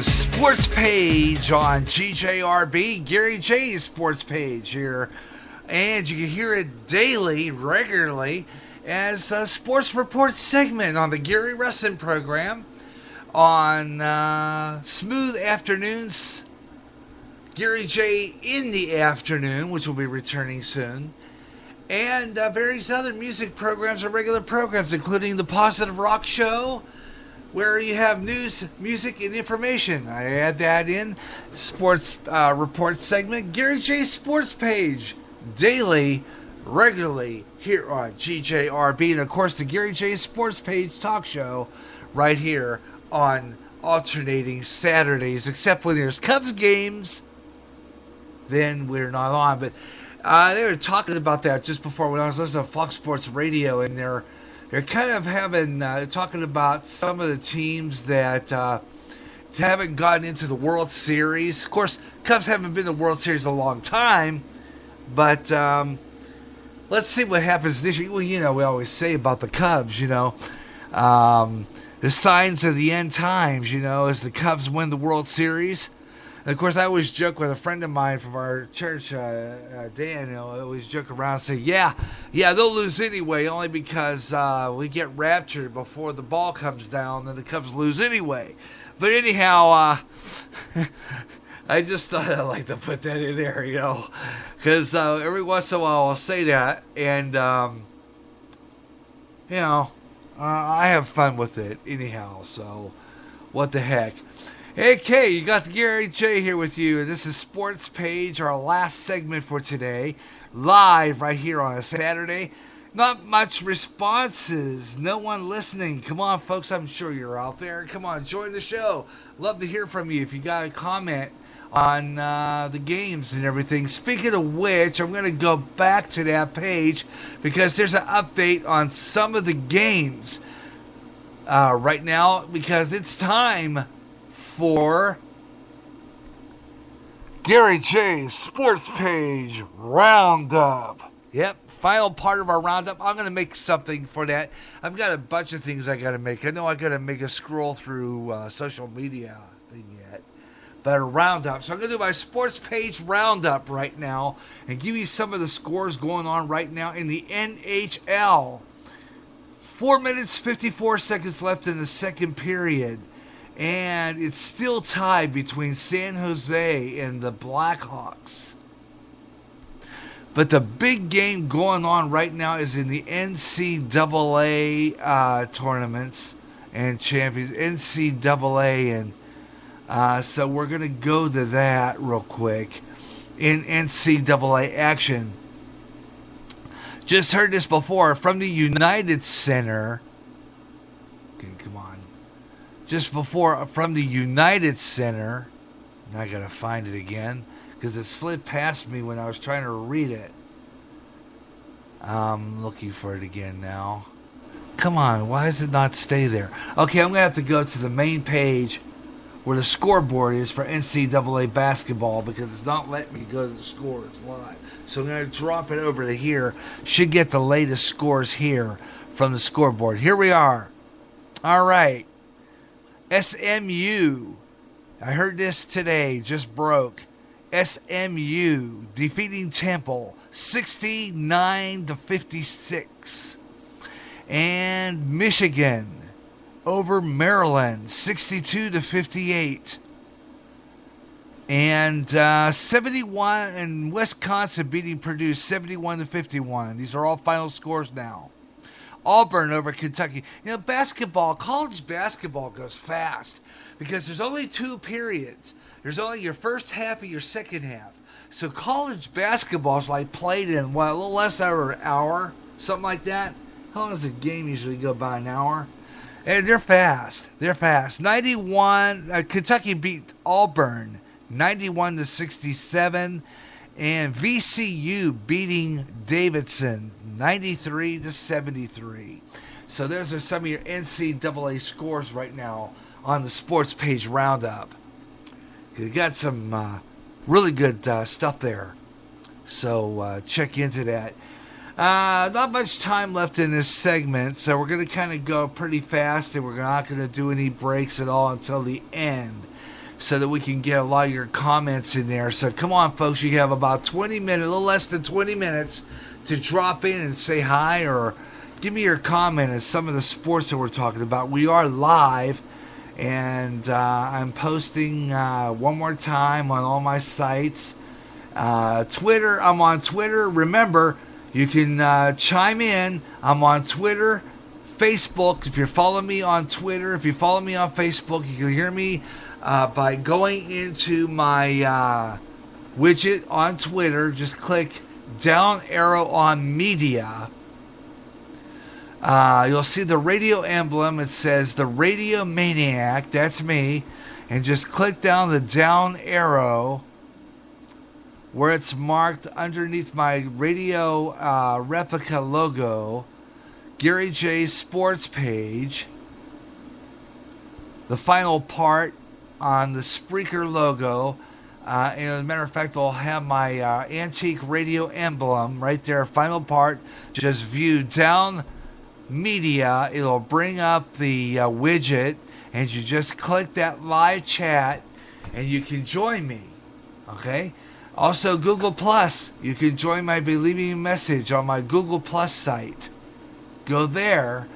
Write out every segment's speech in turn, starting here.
Sports Page on GJRB, Gary J's Sports Page here, and you can hear it daily, regularly, as a sports report segment on the Gary Wrestling program on smooth afternoons, Gary J in the afternoon, which will be returning soon, and various other music programs and regular programs, including the Positive Rock Show, where you have news, music, and information. I add that in. Sports report segment. Gary J Sports Page. Daily, regularly, here on GJRB. And, of course, the Gary J Sports Page talk show right here on alternating Saturdays. Except when there's Cubs games, then we're not on. But they were talking about that just before when I was listening to Fox Sports Radio, and they're kind of having talking about some of the teams that haven't gotten into the World Series. Of course, Cubs haven't been to the World Series a long time, but let's see what happens this year. Well, you know, we always say about the Cubs, you know, the signs of the end times, you know, as the Cubs win the World Series. And of course, I always joke with a friend of mine from our church, Dan, you know, I always joke around and say, yeah, they'll lose anyway, only because we get raptured before the ball comes down, and the Cubs lose anyway. But anyhow, I just thought I'd like to put that in there, you know, because every once in a while I'll say that, and, you know, I have fun with it anyhow, so what the heck. Okay, you got the Gary J here with you. This is Sports Page, our last segment for today, live right here on a Saturday. Not much responses, no one listening. Come on, folks, I'm sure you're out there. Come on, join the show. Love to hear from you if you got a comment on the games and everything. Speaking of which, I'm going to go back to that page because there's an update on some of the games right now, because it's time for Gary J's Sports Page Roundup. Yep, final part of our roundup. I'm going to make something for that. I've got a bunch of things I got to make. I know I got to make a scroll through social media thing yet, but a roundup. So I'm going to do my Sports Page Roundup right now and give you some of the scores going on right now in the NHL. 4 minutes, 54 seconds left in the second period. And it's still tied between San Jose and the Blackhawks. But the big game going on right now is in the NCAA tournaments and champions. NCAA. And so we're going to go to that real quick. In NCAA action. Just heard this before from the United Center. Okay, come on. Just before, from the United Center, and I gotta find it again because it slid past me when I was trying to read it. I'm looking for it again now. Come on, why does it not stay there? Okay, I'm gonna have to go to the main page where the scoreboard is for NCAA basketball because it's not letting me go to the scores live. So I'm gonna drop it over to here. Should get the latest scores here from the scoreboard. Here we are. All right. SMU, I heard this today, just broke. SMU defeating Temple 69-56. And Michigan over Maryland 62-58. And 71, and Wisconsin beating Purdue 71-51. These are all final scores now. Auburn over Kentucky. You know, basketball, college basketball goes fast because there's only 2 periods. There's only your first half and your second half. So college basketball is like played in, what, a little less than an hour, something like that. How long does a game usually go? By an hour? And they're fast. They're fast. 91, Kentucky beat Auburn 91-67. and VCU beating Davidson 93-73. So those are some of your NCAA scores right now on the Sports Page Roundup. You got some really good stuff there. So check into that. Not much time left in this segment, so we're going to kind of go pretty fast, and we're not going to do any breaks at all until the end, so that we can get a lot of your comments in there. So come on, folks, you have about 20 minutes, a little less than 20 minutes, to drop in and say hi or give me your comment on some of the sports that we're talking about. We are live, and I'm posting one more time on all my sites. Twitter, I'm on Twitter. Remember, you can chime in. I'm on Twitter, Facebook. If you're following me on Twitter, if you follow me on Facebook, you can hear me by going into my widget on Twitter. Just click down arrow on media. You'll see the radio emblem. It says the Radio Maniac. That's me. And just click down the down arrow where it's marked underneath my radio replica logo, Garyj J Sports Page. The final part on the Spreaker logo. And as a matter of fact, I'll have my antique radio emblem right there. Final part. Just view down media. It'll bring up the widget, and you just click that live chat, and you can join me. Okay? Also, Google Plus. You can join by leaving a message on my Google Plus site. Go there,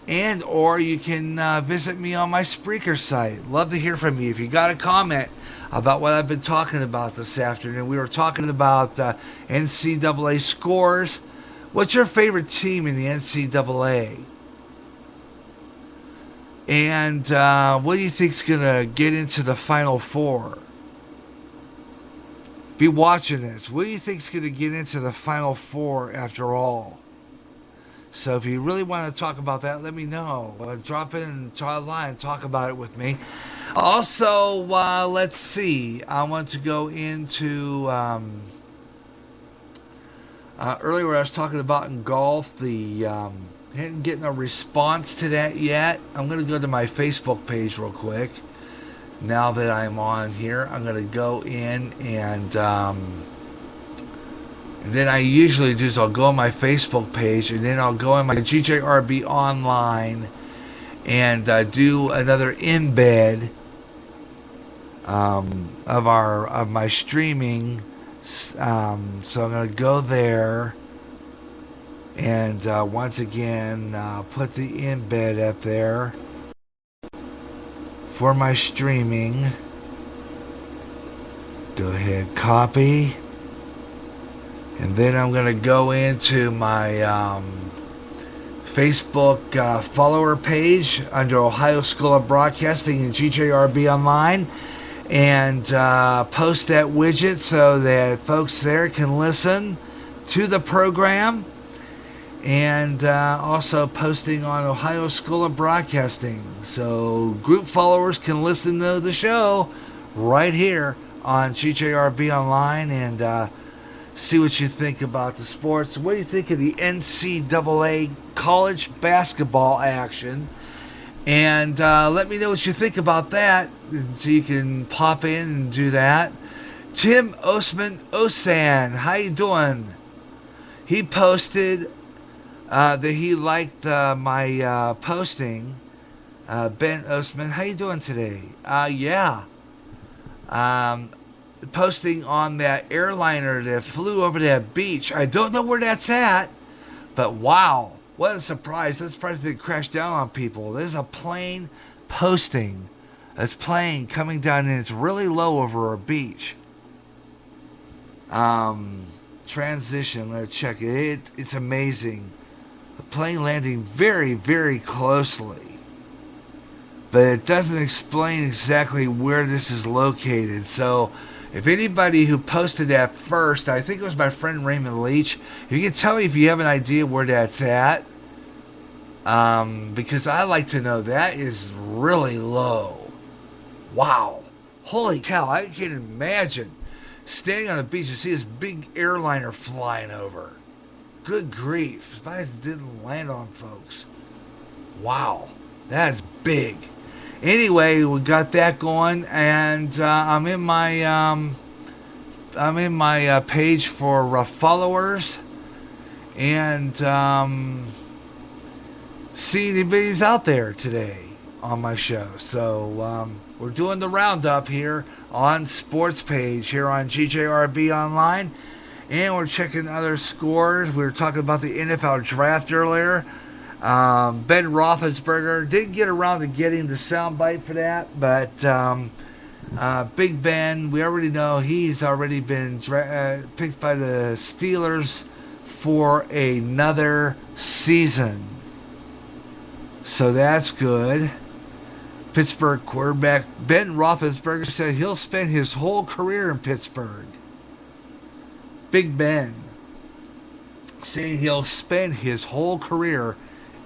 and or you can visit me on my Spreaker site. Love to hear from you. If you got a comment about what I've been talking about this afternoon, we were talking about NCAA scores. What's your favorite team in the NCAA? And what do you think's going to get into the Final Four? Be watching this. What do you think's going to get into the Final Four after all? So if you really want to talk about that, let me know. Drop in and try a line, talk about it with me. Also, let's see. I want to go into earlier I was talking about in golf. Hadn't getting a response to that yet. I'm going to go to my Facebook page real quick. Now that I'm on here, I'm going to go in and then I usually do is I'll go on my Facebook page, and then I'll go on my GJRB online and do another embed of my streaming. So I'm going to go there and once again put the embed up there for my streaming. Go ahead, copy. And then I'm going to go into my Facebook follower page under Ohio School of Broadcasting and GJRB Online, and post that widget so that folks there can listen to the program, and also posting on Ohio School of Broadcasting so group followers can listen to the show right here on GJRB Online, and see what you think about the sports. What do you think of the NCAA college basketball action? And let me know what you think about that, so you can pop in and do that. Tim Osman Osan, how you doing? He posted that he liked my posting. Ben Osman, how you doing today? Yeah. Posting on that airliner that flew over that beach. I don't know where that's at, but wow, what a surprise. That surprise didn't crash down on people. There's a plane posting. This plane coming down, and it's really low over a beach. Transition, I'm going to check it. It's amazing. The plane landing very, very closely. But it doesn't explain exactly where this is located. So if anybody who posted that first, I think it was my friend Raymond Leach, if you can tell me if you have an idea where that's at, because I like to know. That is really low. Wow. Holy cow, I can imagine standing on the beach and see this big airliner flying over. Good grief. Spies didn't land on folks. Wow. That's big. Anyway, we got that going, and I'm in my page for followers, and see anybody's out there today on my show. So we're doing the roundup here on Sports Page here on GJRB Online, and we're checking other scores. We were talking about the NFL draft earlier. Ben Roethlisberger didn't get around to getting the soundbite for that, but Big Ben, we already know he's already been picked by the Steelers for another season. So that's good. Pittsburgh quarterback Ben Roethlisberger said he'll spend his whole career in Pittsburgh. Big Ben saying he'll spend his whole career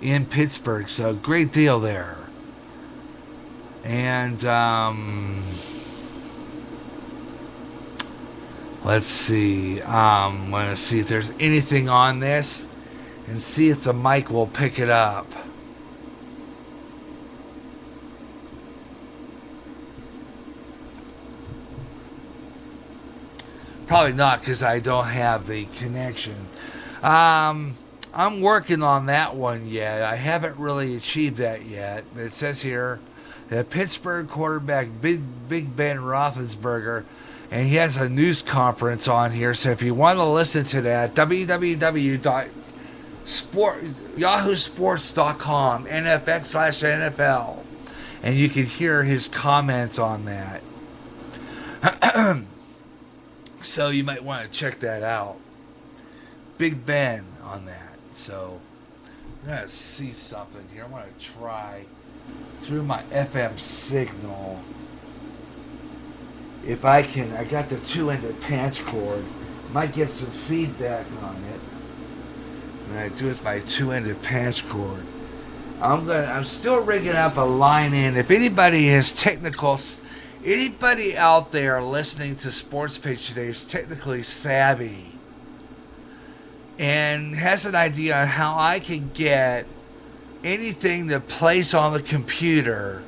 in Pittsburgh. So great deal there. And let's see. I'm going to see if there's anything on this and see if the mic will pick it up. Probably not, because I don't have the connection. I'm working on that one yet. I haven't really achieved that yet. But it says here that Pittsburgh quarterback Big Ben Roethlisberger, and he has a news conference on here. So if you want to listen to that, www.yahoosports.com, NFX/NFL, and you can hear his comments on that. So you might want to check that out. Big Ben on that. So I'm going to see something here. I'm going to try through my FM signal. If I can, I got the 2-ended patch cord. Might get some feedback on it. And I do it with my 2-ended patch cord. I'm still rigging up a line in. If anybody has anybody out there listening to Sports Page today is technically savvy and has an idea on how I can get anything to place on the computer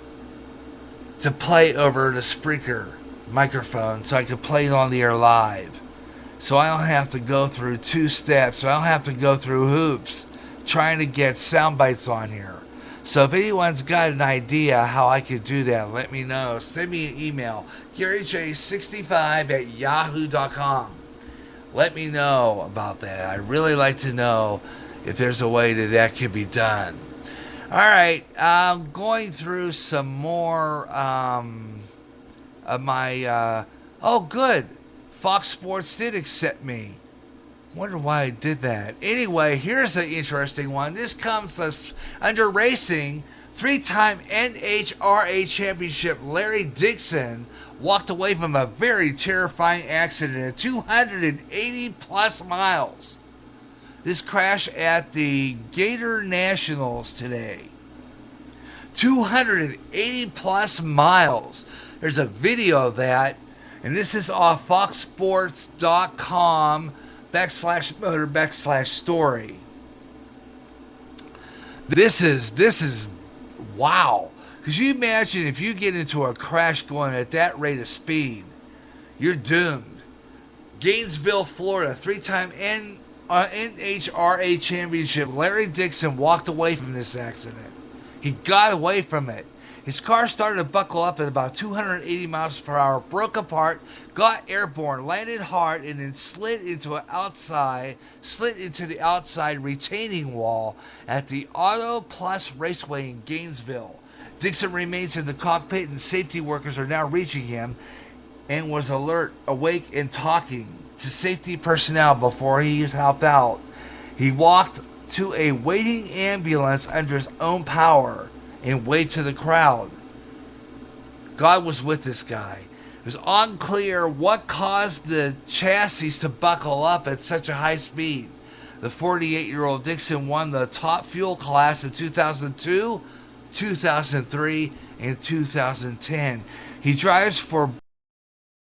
to play over the Spreaker microphone so I can play it on the air live. So I don't have to go through 2 steps. So I don't have to go through hoops trying to get sound bites on here. So if anyone's got an idea how I could do that, let me know. Send me an email, GaryJ65@yahoo.com. Let me know about that. I'd really like to know if there's a way that can be done. All right, I'm going through some more of my... oh, good. Fox Sports did accept me. Wonder why I did that. Anyway, here's an interesting one. This comes under racing. 3-time NHRA championship Larry Dixon walked away from a very terrifying accident at 280 plus miles. This crash at the Gator Nationals today. 280 plus miles. There's a video of that, and this is off foxsports.com/motor/story. This is wow. Because you imagine if you get into a crash going at that rate of speed, you're doomed. Gainesville, Florida, 3-time NHRA championship. Larry Dixon walked away from this accident. He got away from it. His car started to buckle up at about 280 miles per hour, broke apart, got airborne, landed hard, and then slid into the outside retaining wall at the Auto Plus Raceway in Gainesville. Dixon remains in the cockpit, and safety workers are now reaching him, and was alert, awake, and talking to safety personnel before he was helped out. He walked to a waiting ambulance under his own power and waved to the crowd. God was with this guy. It was unclear what caused the chassis to buckle up at such a high speed. The 48-year-old Dixon won the top fuel class in 2002, 2003, and 2010. He drives for